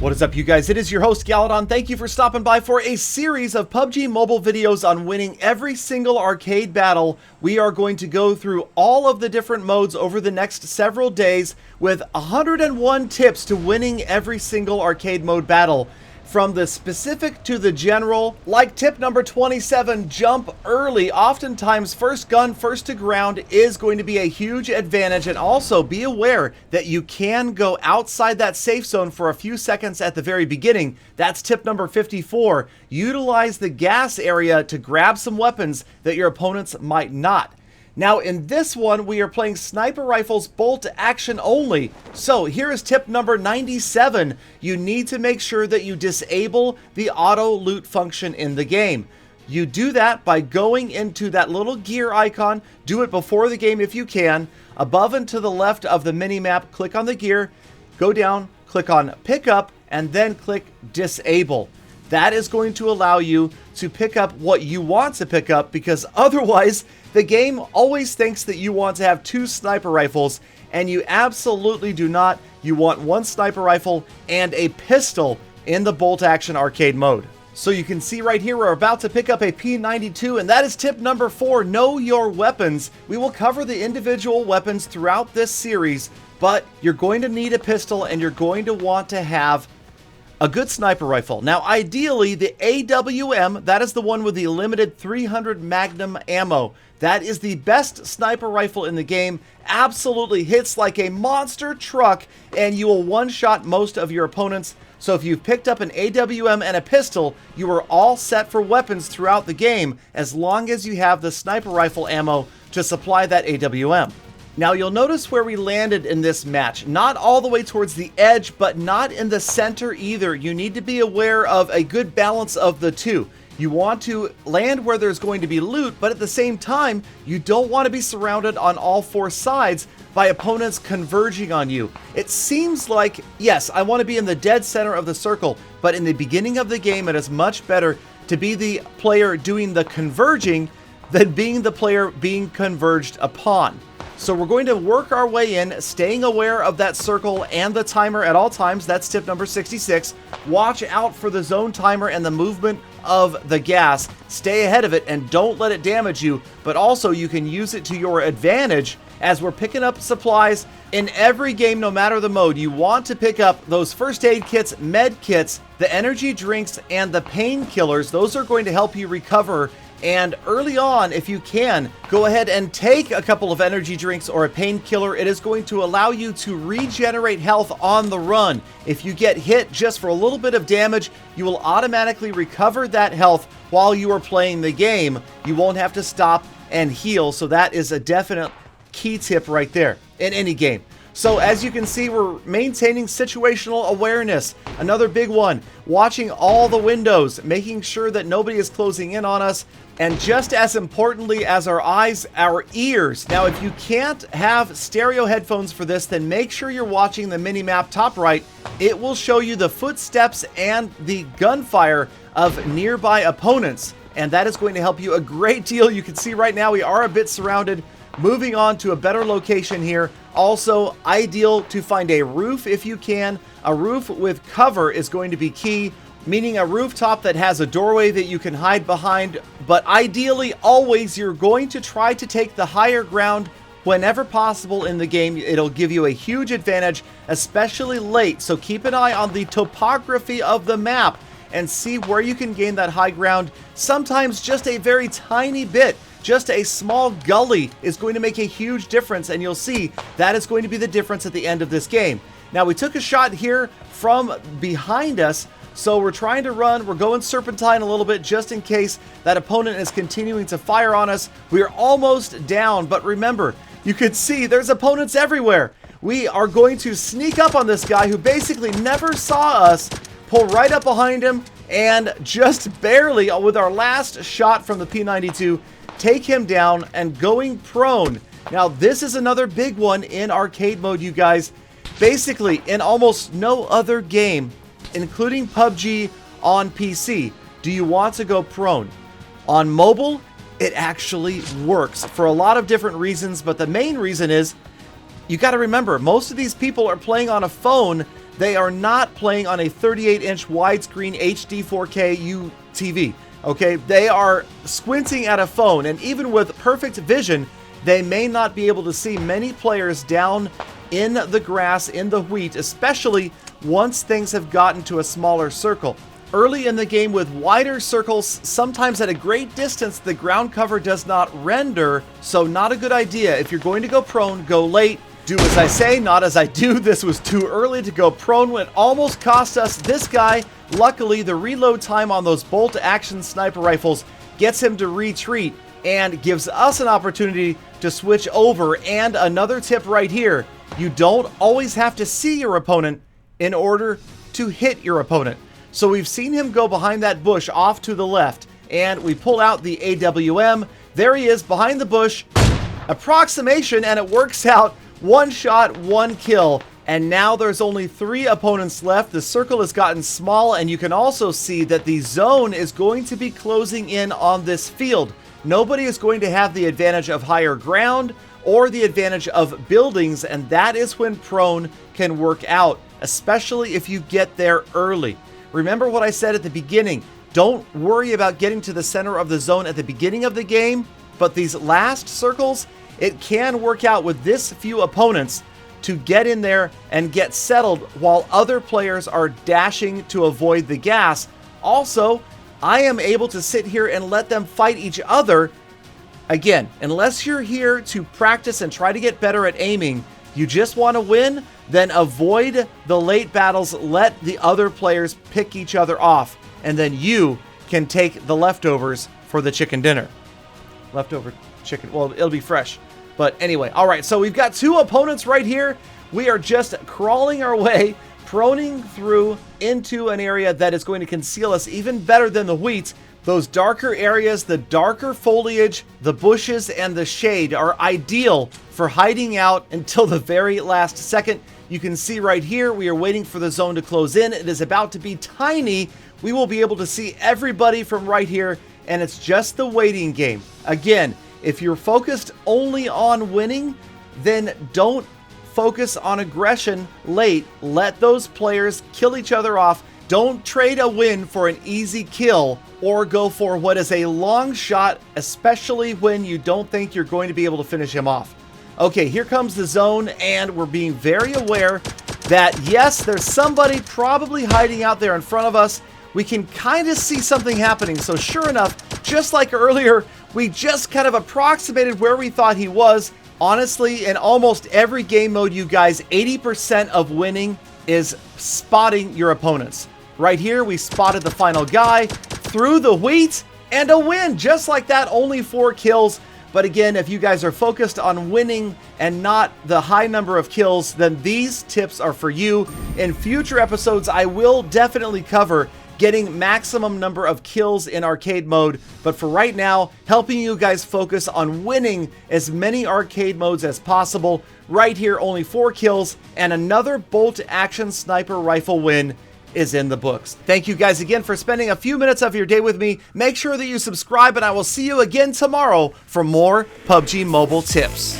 What is up, you guys? It is your host, Galadon. Thank you for stopping by for a series of PUBG Mobile videos on winning every single arcade battle. We are going to go through all of the different modes over the next several days with 101 tips to winning every single arcade mode battle. From the specific to the general, like tip number 27, jump early. Oftentimes, first gun, first to ground is going to be a huge advantage. And also be aware that you can go outside that safe zone for a few seconds at the very beginning. That's tip number 54. Utilize the gas area to grab some weapons that your opponents might not. Now in this one, we are playing sniper rifles bolt action only. So here is tip number 97. You need to make sure that you disable the auto loot function in the game. You do that by going into that little gear icon. Do it before the game if you can. Above and to the left of the mini-map, click on the gear, go down, click on pick up, and then click disable. That is going to allow you to pick up what you want to pick up, because otherwise the game always thinks that you want to have two sniper rifles, and you absolutely do not. You want one sniper rifle and a pistol in the bolt action arcade mode. So you can see right here, we're about to pick up a P92, and that is tip number 4, know your weapons. We will cover the individual weapons throughout this series, but you're going to need a pistol and you're going to want to have a good sniper rifle. Now, ideally, the AWM, that is the one with the limited 300 Magnum ammo. That is the best sniper rifle in the game. Absolutely hits like a monster truck, and you will one-shot most of your opponents. So if you've picked up an AWM and a pistol, you are all set for weapons throughout the game, as long as you have the sniper rifle ammo to supply that AWM. Now you'll notice where we landed in this match. Not all the way towards the edge, but not in the center either. You need to be aware of a good balance of the two. You want to land where there's going to be loot, but at the same time, you don't want to be surrounded on all four sides by opponents converging on you. It seems like, yes, I want to be in the dead center of the circle, but in the beginning of the game, it is much better to be the player doing the converging than being the player being converged upon. So we're going to work our way in, staying aware of that circle and the timer at all times. That's tip number 66. Watch out for the zone timer and the movement of the gas. Stay ahead of it and don't let it damage you, but also you can use it to your advantage as we're picking up supplies. In every game, no matter the mode, you want to pick up those first aid kits, med kits, the energy drinks, and the painkillers. Those are going to help you recover. And early on, if you can, go ahead and take a couple of energy drinks or a painkiller. It is going to allow you to regenerate health on the run. If you get hit just for a little bit of damage, you will automatically recover that health while you are playing the game. You won't have to stop and heal. So that is a definite key tip right there in any game. So as you can see, we're maintaining situational awareness. Another big one, watching all the windows, making sure that nobody is closing in on us. And just as importantly as our eyes, our ears. Now, if you can't have stereo headphones for this, then make sure you're watching the mini-map top right. It will show you the footsteps and the gunfire of nearby opponents. And that is going to help you a great deal. You can see right now we are a bit surrounded. Moving on to a better location here. Also, ideal to find a roof if you can. A roof with cover is going to be key, meaning a rooftop that has a doorway that you can hide behind. But ideally, always you're going to try to take the higher ground whenever possible in the game. It'll give you a huge advantage, especially late. So keep an eye on the topography of the map and see where you can gain that high ground. Sometimes just a very tiny bit. Just a small gully is going to make a huge difference, and you'll see that is going to be the difference at the end of this game. Now, we took a shot here from behind us, so we're trying to run. We're going serpentine a little bit just in case that opponent is continuing to fire on us. We are almost down, but remember, you can see there's opponents everywhere. We are going to sneak up on this guy who basically never saw us, pull right up behind him, and just barely, with our last shot from the P92, take him down and going prone. Now, this is another big one in arcade mode, you guys. Basically, in almost no other game, including PUBG on PC, do you want to go prone. On mobile, it actually works for a lot of different reasons, but the main reason is you got to remember, most of these people are playing on a phone they are not playing on a 38-inch widescreen HD 4K TV. Okay, they are squinting at a phone, and even with perfect vision, they may not be able to see many players down in the grass, in the wheat, especially once things have gotten to a smaller circle. Early in the game with wider circles, sometimes at a great distance, the ground cover does not render, so not a good idea. If you're going to go prone, go late. Do as I say, not as I do. This was too early to go prone when it almost cost us this guy. Luckily, the reload time on those bolt-action sniper rifles gets him to retreat and gives us an opportunity to switch over. And another tip right here, you don't always have to see your opponent in order to hit your opponent. So we've seen him go behind that bush off to the left, and we pull out the AWM. There he is behind the bush. Approximation, and it works out. One shot, one kill. And now there's only 3 opponents left. The circle has gotten small, and you can also see that the zone is going to be closing in on this field. Nobody is going to have the advantage of higher ground or the advantage of buildings, and that is when prone can work out, especially if you get there early. Remember what I said at the beginning. Don't worry about getting to the center of the zone at the beginning of the game, but these last circles, it can work out with this few opponents to get in there and get settled while other players are dashing to avoid the gas. Also, I am able to sit here and let them fight each other. Again, unless you're here to practice and try to get better at aiming, you just want to win, then avoid the late battles, let the other players pick each other off, and then you can take the leftovers for the chicken dinner. Leftover chicken, well, it'll be fresh. But anyway, all right, so we've got 2 opponents right here. We are just crawling our way, proning through into an area that is going to conceal us even better than the wheat. Those darker areas, the darker foliage, the bushes, and the shade are ideal for hiding out until the very last second. You can see right here, we are waiting for the zone to close in. It is about to be tiny. We will be able to see everybody from right here, and it's just the waiting game. Again, if you're focused only on winning, then don't focus on aggression late. Let those players kill each other off. Don't trade a win for an easy kill or go for what is a long shot, especially when you don't think you're going to be able to finish him off. Okay, here comes the zone, and we're being very aware that, yes, there's somebody probably hiding out there in front of us. We can kind of see something happening. So sure enough, just like earlier, we just kind of approximated where we thought he was. Honestly, in almost every game mode, you guys, 80% of winning is spotting your opponents. Right here, we spotted the final guy through the wheat, and a win just like that. Only 4 kills. But again, if you guys are focused on winning and not the high number of kills, then these tips are for you. In future episodes, I will definitely cover getting maximum number of kills in arcade mode. But for right now, helping you guys focus on winning as many arcade modes as possible. Right here, only 4 kills, and another bolt-action sniper rifle win is in the books. Thank you guys again for spending a few minutes of your day with me. Make sure that you subscribe, and I will see you again tomorrow for more PUBG Mobile tips.